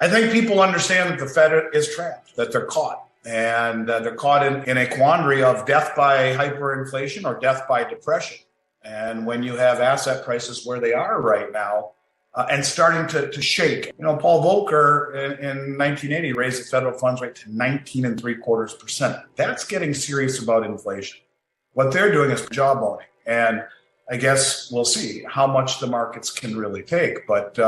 I think people understand that the Fed is trapped, that they're caught. And they're caught in a quandary of death by hyperinflation or death by depression. And when you have asset prices where they are right now and starting to shake, Paul Volcker in 1980 raised the federal funds rate to 19.75%. That's getting serious about inflation. What they're doing is jawboning. And I guess we'll see how much the markets can really take. But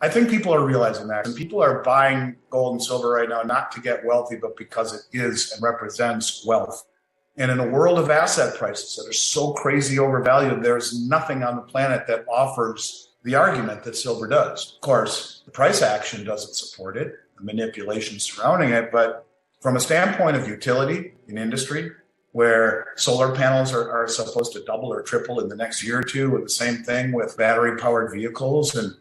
I think people are realizing that, and people are buying gold and silver right now, not to get wealthy, but because it is and represents wealth. And in a world of asset prices that are so crazy overvalued, there's nothing on the planet that offers the argument that silver does. Of course, the price action doesn't support it, the manipulation surrounding it, but from a standpoint of utility in industry, where solar panels are supposed to double or triple in the next year or two, and the same thing with battery-powered vehicles, and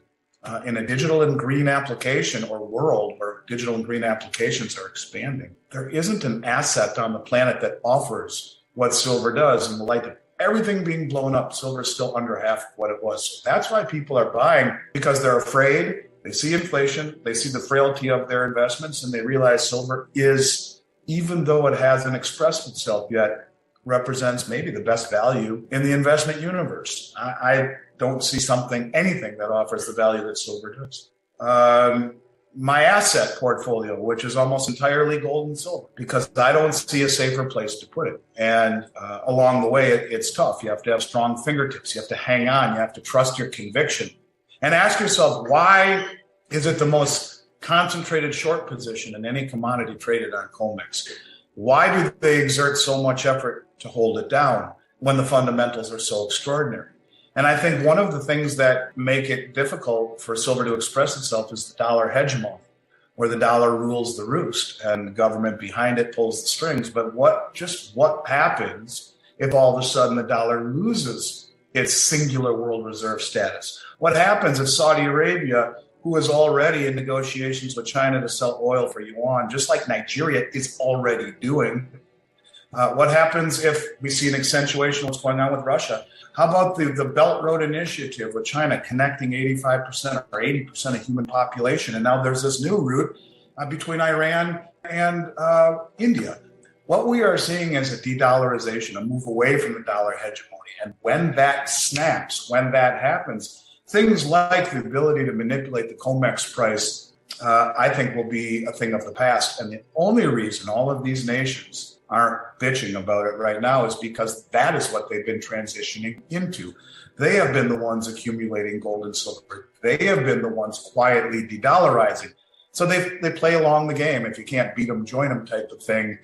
in a digital and green application or world where digital and green applications are expanding, there isn't an asset on the planet that offers what silver does. In the light of everything being blown up, silver is still under half of what it was. So that's why people are buying, because they're afraid. They see inflation, they see the frailty of their investments, and they realize silver is, even though it hasn't expressed itself yet, represents maybe the best value in the investment universe. I don't see anything that offers the value that silver does. My asset portfolio, which is almost entirely gold and silver, because I don't see a safer place to put it. And along the way, it's tough. You have to have strong fingertips. You have to hang on. You have to trust your conviction. And ask yourself, why is it the most concentrated short position in any commodity traded on COMEX? Why do they exert so much effort to hold it down when the fundamentals are so extraordinary? And I think one of the things that make it difficult for silver to express itself is the dollar hegemony, where the dollar rules the roost and the government behind it pulls the strings. But what happens if all of a sudden the dollar loses its singular world reserve status? What happens if Saudi Arabia, who is already in negotiations with China to sell oil for yuan, just like Nigeria is already doing? What happens if we see an accentuation of what's going on with Russia? How about the Belt Road Initiative with China connecting 85% or 80% of human population? And now there's this new route between Iran and India. What we are seeing is a de-dollarization, a move away from the dollar hegemony. And when that snaps, when that happens, things like the ability to manipulate the COMEX price, I think will be a thing of the past. And the only reason all of these nations aren't bitching about it right now is because that is what they've been transitioning into. They have been the ones accumulating gold and silver. They have been the ones quietly de-dollarizing. So they play along the game. If you can't beat them, join them type of thing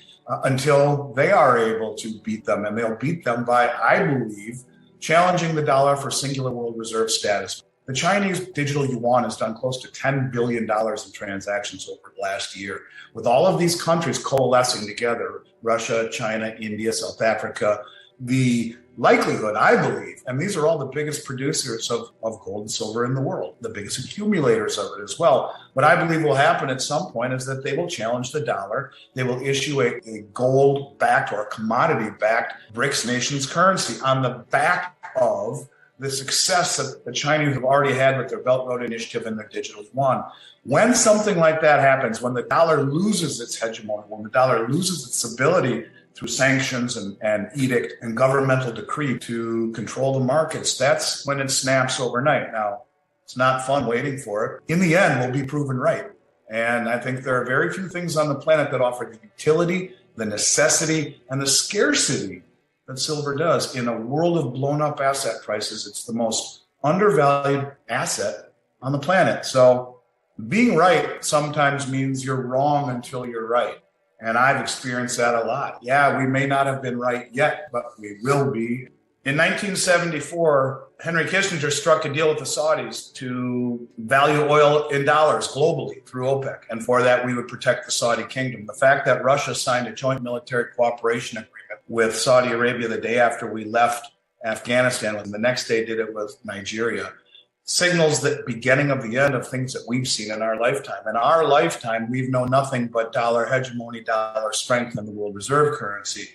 until they are able to beat them. And they'll beat them by, I believe, challenging the dollar for singular world reserve status. The Chinese digital yuan has done close to $10 billion in transactions over the last year. With all of these countries coalescing together, Russia, China, India, South Africa, the likelihood, I believe, and these are all the biggest producers of gold and silver in the world, the biggest accumulators of it as well. What I believe will happen at some point is that they will challenge the dollar. They will issue a gold-backed or a commodity-backed BRICS nations currency on the back of the success that the Chinese have already had with their Belt Road Initiative and their digital yuan. When something like that happens, when the dollar loses its hegemony, when the dollar loses its ability through sanctions and edict and governmental decree to control the markets, that's when it snaps overnight. Now, it's not fun waiting for it. In the end, we'll be proven right. And I think there are very few things on the planet that offer the utility, the necessity, and the scarcity that silver does. In a world of blown up asset prices, it's the most undervalued asset on the planet. So being right sometimes means you're wrong until you're right. And I've experienced that a lot. Yeah, we may not have been right yet, but we will be. In 1974, Henry Kissinger struck a deal with the Saudis to value oil in dollars globally through OPEC. And for that, we would protect the Saudi kingdom. The fact that Russia signed a joint military cooperation agreement with Saudi Arabia the day after we left Afghanistan, and the next day did it with Nigeria, signals the beginning of the end of things that we've seen in our lifetime. In our lifetime, we've known nothing but dollar hegemony, dollar strength, and the world reserve currency.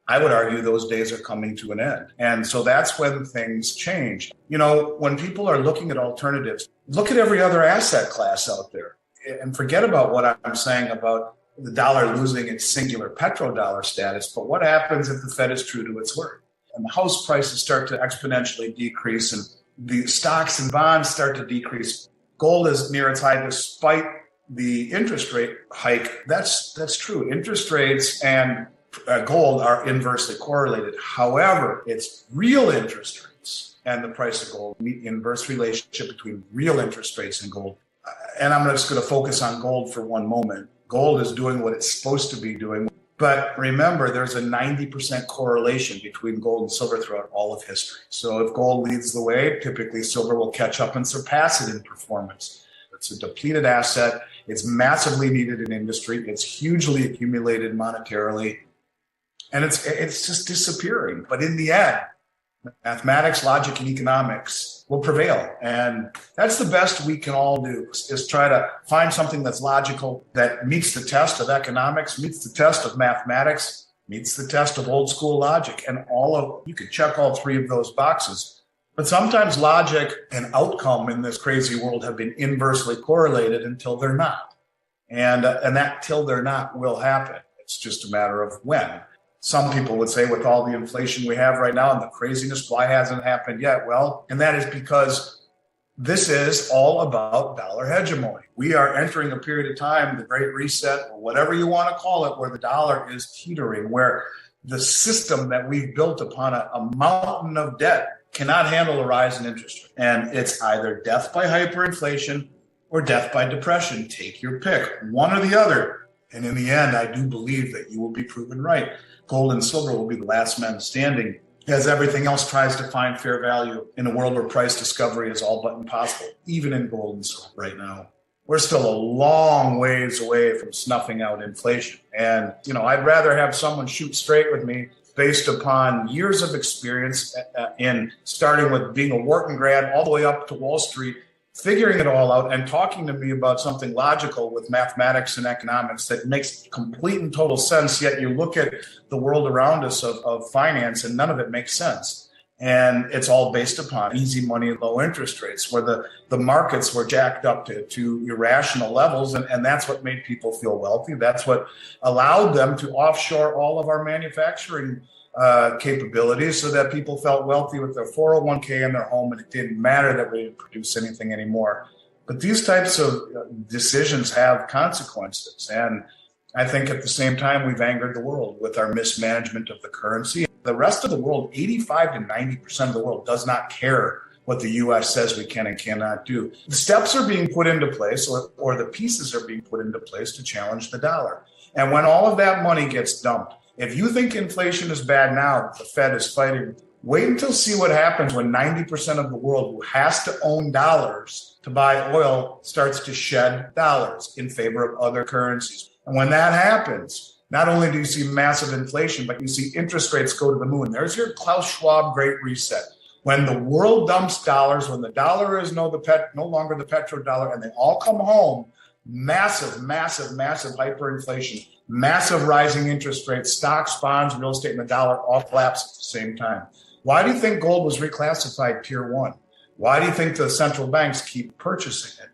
I would argue those days are coming to an end. And so that's when things change. You know, when people are looking at alternatives, look at every other asset class out there. and forget about what I'm saying about the dollar losing its singular petrodollar status, but what happens if the Fed is true to its word and the house prices start to exponentially decrease and the stocks and bonds start to decrease? Gold is near its high despite the interest rate hike. That's true. Interest rates and gold are inversely correlated. However, it's real interest rates and the price of gold, the inverse relationship between real interest rates and gold. And I'm just going to focus on gold for one moment. Gold is doing what it's supposed to be doing. But remember, there's a 90% correlation between gold and silver throughout all of history. So if gold leads the way, typically silver will catch up and surpass it in performance. It's a depleted asset. It's massively needed in industry. It's hugely accumulated monetarily. And it's just disappearing. But in the end, mathematics, logic, and economics will prevail. And that's the best we can all do, is try to find something that's logical, that meets the test of economics, meets the test of mathematics, meets the test of old school logic. And you could check all three of those boxes. But sometimes logic and outcome in this crazy world have been inversely correlated until they're not. And that till they're not will happen. It's just a matter of when. Some people would say, with all the inflation we have right now and the craziness, why hasn't it happened yet? Well, and that is because this is all about dollar hegemony. We are entering a period of time, the Great Reset, or whatever you want to call it, where the dollar is teetering, where the system that we've built upon a mountain of debt cannot handle a rise in interest rate. And it's either death by hyperinflation or death by depression. Take your pick, one or the other. And in the end, I do believe that you will be proven right. Gold and silver will be the last men standing as everything else tries to find fair value in a world where price discovery is all but impossible, even in gold and silver right now. We're still a long ways away from snuffing out inflation. And, I'd rather have someone shoot straight with me based upon years of experience in starting with being a Wharton grad all the way up to Wall Street, figuring it all out and talking to me about something logical with mathematics and economics that makes complete and total sense. Yet you look at the world around us of finance and none of it makes sense. And it's all based upon easy money and low interest rates, where the markets were jacked up to irrational levels. And that's what made people feel wealthy. That's what allowed them to offshore all of our manufacturing capabilities so that people felt wealthy with their 401k in their home, and it didn't matter that we didn't produce anything anymore. But these types of decisions have consequences. And I think at the same time, we've angered the world with our mismanagement of the currency. The rest of the world, 85 to 90% of the world, does not care what the U.S. says we can and cannot do. The steps are being put into place, or the pieces are being put into place to challenge the dollar. And when all of that money gets dumped, if you think inflation is bad now, the Fed is fighting, wait until see what happens when 90% of the world who has to own dollars to buy oil starts to shed dollars in favor of other currencies. And when that happens, not only do you see massive inflation, but you see interest rates go to the moon. There's your Klaus Schwab Great Reset. When the world dumps dollars, when the dollar is no longer the petrodollar, and they all come home, massive, massive, massive hyperinflation, massive rising interest rates, stocks, bonds, real estate, and the dollar all collapse at the same time. Why do you think gold was reclassified tier 1? Why do you think the central banks keep purchasing it?